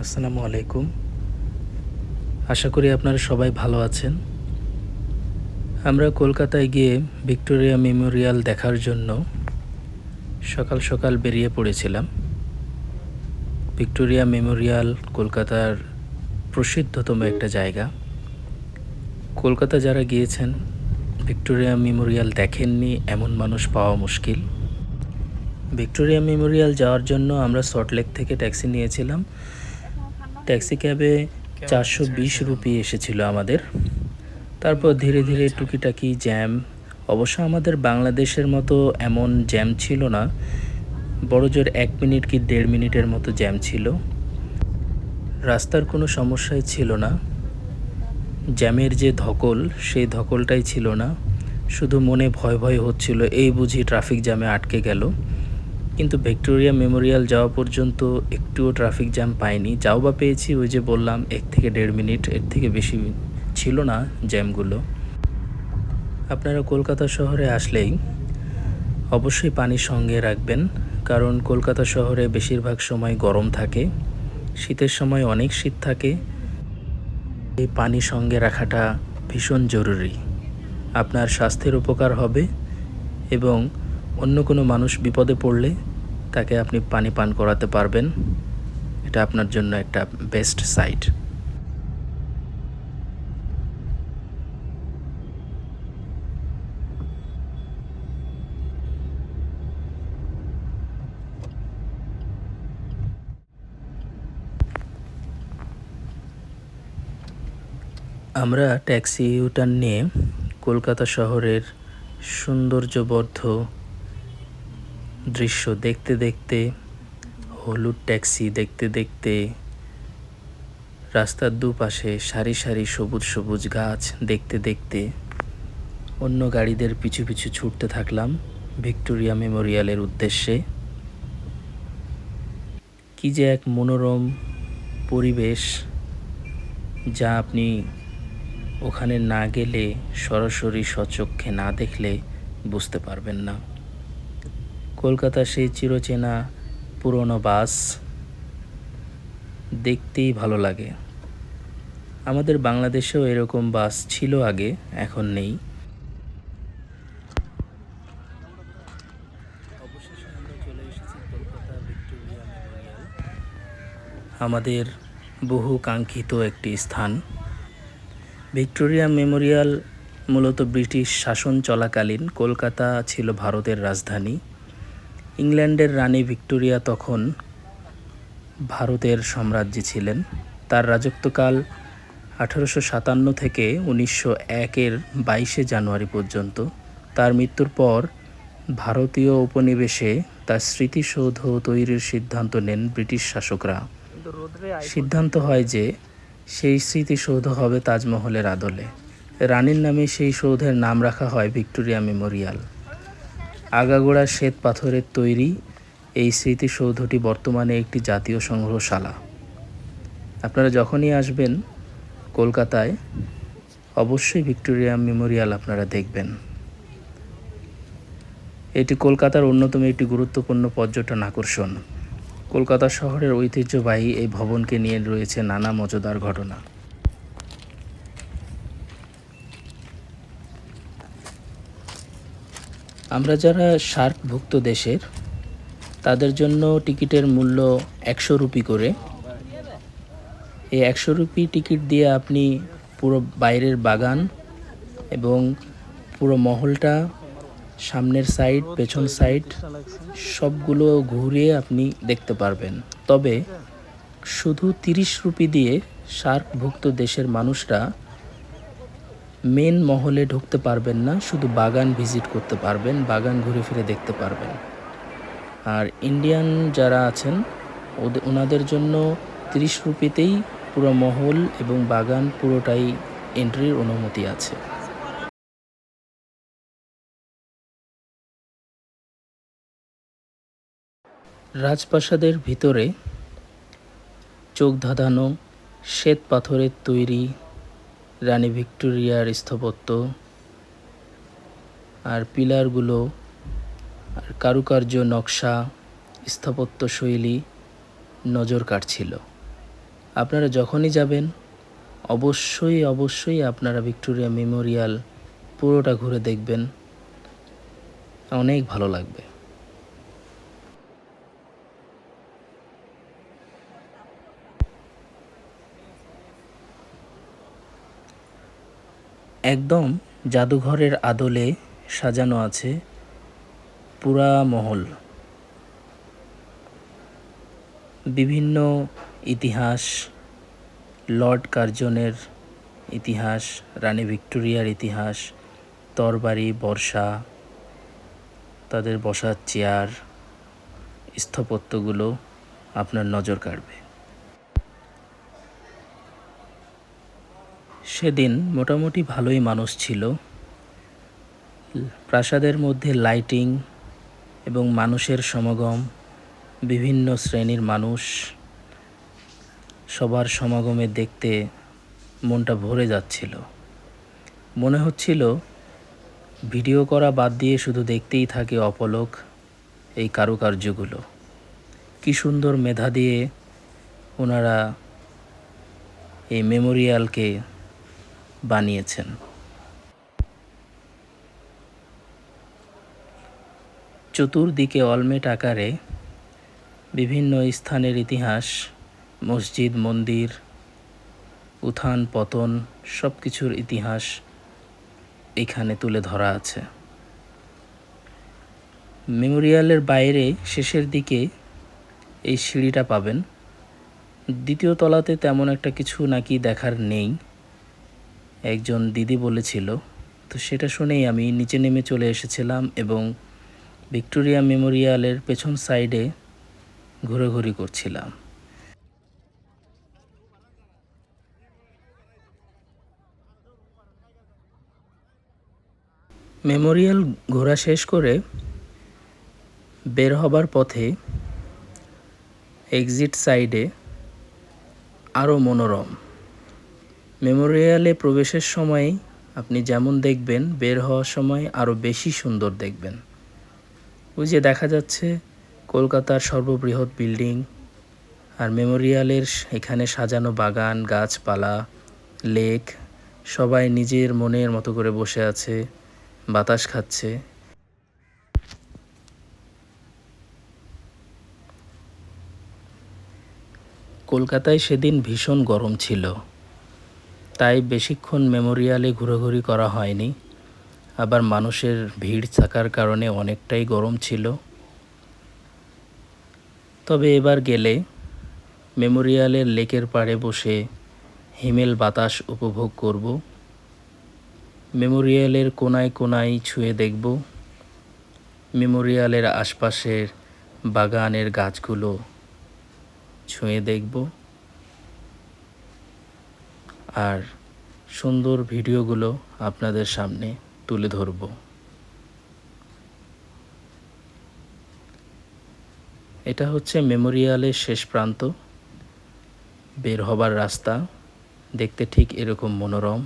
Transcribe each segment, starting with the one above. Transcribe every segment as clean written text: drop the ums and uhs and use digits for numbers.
আসসালামু আলাইকুম। আশা করি আপনারা সবাই ভালো আছেন। আমরা কলকাতায় গিয়ে ভিক্টোরিয়া মেমোরিয়াল দেখার জন্য সকাল সকাল বেরিয়ে পড়েছিলাম। ভিক্টোরিয়া মেমোরিয়াল কলকাতার প্রসিদ্ধতম একটা জায়গা। কলকাতা যারা গিয়েছেন ভিক্টোরিয়া মেমোরিয়াল দেখেননি এমন মানুষ পাওয়া মুশকিল। ভিক্টোরিয়া মেমোরিয়াল যাওয়ার জন্য আমরা সল্টলেক থেকে ট্যাক্সি নিয়েছিলাম। ট্যাক্সি ক্যাবে 420 রুপি এসেছিল আমাদের। তারপর ধীরে ধীরে টুকিটাকি জ্যাম, অবশ্য আমাদের বাংলাদেশের মতো এমন জ্যাম ছিল না, বড়জোর 1 মিনিট কি 1.5 মিনিটের মতো জ্যাম ছিল। রাস্তার কোনো সমস্যাই ছিল না, জ্যামের যে ধকল সেই ধকলটাই ছিল না, শুধু মনে ভয় ভয় হচ্ছিল এই বুঝি ট্রাফিক জ্যামে আটকে গেল। কিন্তু ভিক্টোরিয়া মেমোরিয়াল যাওয়া পর্যন্ত একটুও ট্রাফিক জ্যাম পাইনি, যাও বা পেয়েছি ওই যে বললাম 1 থেকে 1.5 মিনিট, এর থেকে বেশি ছিল না জ্যামগুলো। আপনারা কলকাতা শহরে আসলেই অবশ্যই পানি সঙ্গে রাখবেন, কারণ কলকাতা শহরে বেশিরভাগ সময় গরম থাকে, শীতের সময় অনেক শীত থাকে। এই পানি সঙ্গে রাখাটা ভীষণ জরুরি, আপনার স্বাস্থ্যের উপকার হবে এবং অন্য কোনো মানুষ বিপদে পড়লে তাকে আপনি পানি পান করাতে পারবেন। এটা আপনার জন্য একটা বেস্ট সাইট। আমরা ট্যাক্সি ইউটার্ন নিয়ে কলকাতা শহরের সৌন্দর্যবর্ধ দৃশ্য দেখতে দেখতে, হলুদ ট্যাক্সি দেখতে দেখতে, রাস্তার দুপাশে সারি সারি সবুজ সবুজ গাছ দেখতে দেখতে অন্য গাড়িদের পিছু পিছু ছুটতে থাকলাম ভিক্টোরিয়া মেমোরিয়ালের উদ্দেশ্যে। কি যে এক মনোরম পরিবেশ, যা আপনি ওখানে না গেলে, সরাসরি স্বচক্ষে না দেখলে বুঝতে পারবেন না। কলকাতা সেই চিরচেনা পুরনো বাস দেখতেই ভালো লাগে। আমাদের বাংলাদেশেও এরকম বাস ছিল আগে, এখন নেই। অবশেষে আমরা চলে এসেছি কলকাতা ভিক্টোরিয়া মেমোরিয়াল, আমাদের বহু কাঙ্ক্ষিত একটি স্থান। ভিক্টোরিয়া মেমোরিয়াল মূলত ব্রিটিশ শাসন চলাকালীন কলকাতা ছিল ভারতের রাজধানী। ইংল্যান্ডের রানী ভিক্টোরিয়া তখন ভারতের সম্রাজ্ঞী ছিলেন। তার রাজত্বকাল 1857 থেকে 1901-এর 22শে জানুয়ারি পর্যন্ত। তার মৃত্যুর পর ভারতীয় উপনিবেশে তার স্মৃতিসৌধ তৈরির সিদ্ধান্ত নেন ব্রিটিশ শাসকরা। সিদ্ধান্ত হয় যে সেই স্মৃতিসৌধ হবে তাজমহলের আদলে। রানীর নামে সেই সৌধের নাম রাখা হয় ভিক্টোরিয়া মেমোরিয়াল। আগাগোড়া শ্বেত পাথরের তৈরি এই স্মৃতিসৌধটি বর্তমানে একটি জাতীয় সংগ্রহশালা। আপনারা যখনই আসবেন কলকাতায় অবশ্যই ভিক্টোরিয়া মেমোরিয়াল আপনারা দেখবেন। এটি কলকাতার অন্যতম একটি গুরুত্বপূর্ণ পর্যটন আকর্ষণ। কলকাতা শহরের ঐতিহ্যবাহী এই ভবনকে নিয়ে রয়েছে নানা মজাদার ঘটনা। আমরা যারা সার্কভুক্ত দেশের, তাদের জন্য টিকিটের মূল্য 100 রুপি করে। এই 100 রুপি টিকিট দিয়ে আপনি পুরো বাইরের বাগান এবং পুরো মহলটা, সামনের সাইড, পেছন সাইড সবগুলো ঘুরিয়ে আপনি দেখতে পারবেন। তবে শুধু 30 রুপি দিয়ে সার্কভুক্ত দেশের মানুষরা মেন মহলে ঢুকতে পারবেন না, শুধু বাগান ভিজিট করতে পারবেন, বাগান ঘুরে ফিরে দেখতে পারবেন। আর ইন্ডিয়ান যারা আছেন ওনাদের জন্য 30 রুপিতেই পুরো মহল এবং বাগান পুরোটাই এন্ট্রির অনুমতি আছে। রাজপ্রাসাদের ভিতরে চোখ ধাঁধানো শ্বেত পাথরের তৈরি রানী ভিক্টোরিয়ার স্থাপত্য আর পিলারগুলো আর কারুকার্য, নকশা, স্থাপত্য শৈলী নজর কাটছিল। আপনারা যখনই যাবেন অবশ্যই আপনারা ভিক্টোরিয়া মেমোরিয়াল পুরোটা ঘুরে দেখবেন, অনেক ভালো লাগবে। একদম জাদুঘরের আদলে সাজানো আছে পুরা মহল। বিভিন্ন ইতিহাস, লর্ড কার্জনের ইতিহাস, রানী ভিক্টোরিয়ার ইতিহাস, তরবারি, বর্শা, তাদের বসার চেয়ার, স্থাপত্যগুলো আপনার নজর কাড়বে। সেদিন মোটামুটি ভালোই মানুষ ছিল। প্রাসাদের মধ্যে লাইটিং এবং মানুষের সমাগম, বিভিন্ন শ্রেণীর মানুষ, সবার সমাগমে দেখতে মনটা ভরে যাচ্ছিল। মনে হচ্ছিল ভিডিও করা বাদ দিয়ে শুধু দেখতেই থাকে অপলক এই কারুকার্যগুলো। কি সুন্দর মেধা দিয়ে ওনারা এই মেমোরিয়ালকে বানিয়েছেন। চতুর্দিকে অলমেট আকারে বিভিন্ন স্থানের ইতিহাস, মসজিদ, মন্দির, উত্থান পতন সব কিছুর ইতিহাস এখানে তুলে ধরা আছে। মেমোরিয়ালের বাইরে শেষের দিকে এই সিঁড়িটা পাবেন। দ্বিতীয় তলাতে তেমন একটা কিছু নাকি দেখার নেই, একজন দিদি বলেছিল। তো সেটা শুনেই আমি নিচে নেমে চলে এসেছিলাম এবং ভিক্টোরিয়া মেমোরিয়ালের পেছন সাইডে ঘোরাঘুরি করছিলাম। মেমোরিয়াল ঘোরা শেষ করে বের হবার পথে এক্সিট সাইডে আরও মনোরম। মেমোরিয়ালে প্রবেশের সময় আপনি যেমন দেখবেন, বের হওয়ার সময় আরও বেশি সুন্দর দেখবেন। ওই যে দেখা যাচ্ছে কলকাতার সর্ববৃহৎ বিল্ডিং, আর মেমোরিয়ালের এখানে সাজানো বাগান, গাছপালা, লেক, সবাই নিজের মনের মতো করে বসে আছে, বাতাস খাচ্ছে। কলকাতায় সেদিন ভীষণ গরম ছিল, তাই বেশিক্ষণ মেমোরিয়ালে ঘোরাঘুরি করা হয়নি। আবার মানুষের ভিড় থাকার কারণে অনেকটাই গরম ছিল। তবে এবার গেলে মেমোরিয়ালের লেকের পাড়ে বসে হিমেল বাতাস উপভোগ করব। মেমোরিয়ালের কোনায় কোনায় ছুঁয়ে দেখব। মেমোরিয়ালের আশপাশের বাগানের গাছগুলো ছুঁয়ে দেখব, আর সুন্দর ভিডিওগুলো আপনাদের সামনে তুলে ধরব। এটা হচ্ছে মেমোরিয়ালের শেষ প্রান্ত। বের হবার রাস্তা দেখতে ঠিক এরকম মনোরম।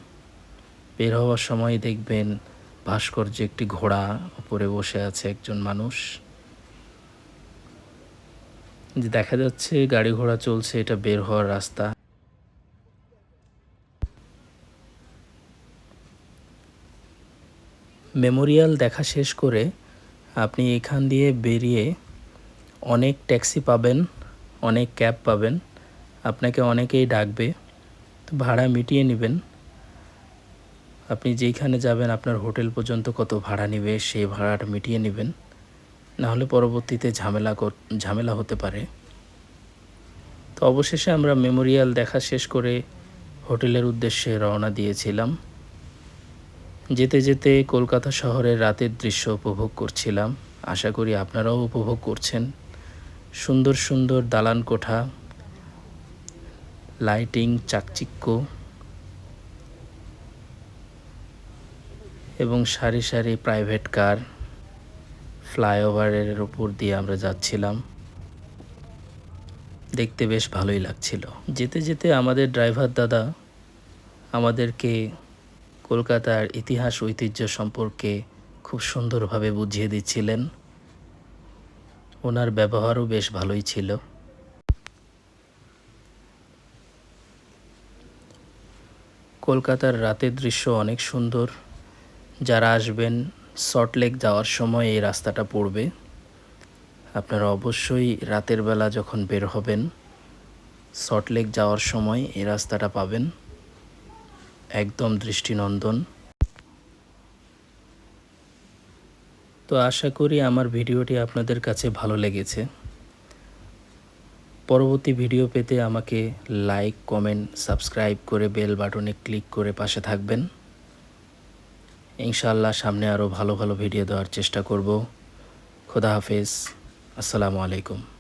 বের হওয়ার সময় দেখবেন ভাস্কর্যে একটি ঘোড়া, উপরে বসে আছে একজন মানুষ। যে দেখা যাচ্ছে গাড়ি ঘোড়া চলছে, এটা বের হওয়ার রাস্তা। মেমোরিয়াল দেখা শেষ করে আপনি এখান দিয়ে বেরিয়ে অনেক ট্যাক্সি পাবেন, অনেক ক্যাব পাবেন, আপনাকে অনেকেই ডাকবে। তো ভাড়া মিটিয়ে নেবেন। আপনি যেইখানে যাবেন আপনার হোটেল পর্যন্ত কত ভাড়া নেবে সেই ভাড়াটা মিটিয়ে নেবেন, নাহলে পরবর্তীতে ঝামেলা হতে পারে। তো অবশেষে আমরা মেমোরিয়াল দেখা শেষ করে হোটেলের উদ্দেশ্যে রওনা দিয়েছিলাম। যেতে যেতে কলকাতা শহরের রাতের দৃশ্য উপভোগ করছিলাম। আশা করি আপনারাও উপভোগ করছেন। সুন্দর সুন্দর দালান কোঠা, লাইটিং, চাকচিক্য এবং সারি সারি প্রাইভেট কার। ফ্লাইওভারের উপর দিয়ে আমরা যাচ্ছিলাম, দেখতে বেশ ভালোই লাগছিল। যেতে যেতে আমাদের ড্রাইভার দাদা আমাদেরকে কলকাতার ইতিহাস ঐতিহ্য সম্পর্কে খুব সুন্দরভাবে বুঝিয়ে দিচ্ছিলেন। ওনার ব্যবহারও বেশ ভালোই ছিল। কলকাতার রাতের দৃশ্য অনেক সুন্দর। যারা আসবেন সল্টলেক যাওয়ার সময় এই রাস্তাটা পড়বে। আপনারা অবশ্যই রাতের বেলা যখন বের হবেন সল্টলেক যাওয়ার সময় এই রাস্তাটা পাবেন, একদম দৃষ্টিনন্দন। তো আশা করি আমার ভিডিওটি আপনাদের কাছে ভালো লেগেছে। পরবর্তী ভিডিও পেতে আমাকে লাইক, কমেন্ট, সাবস্ক্রাইব করে বেল বাটনে ক্লিক করে পাশে থাকবেন। ইনশাআল্লাহ সামনে আরও ভালো ভালো ভিডিও দেওয়ার চেষ্টা করব। খোদা হাফেজ। আসসালামু আলাইকুম।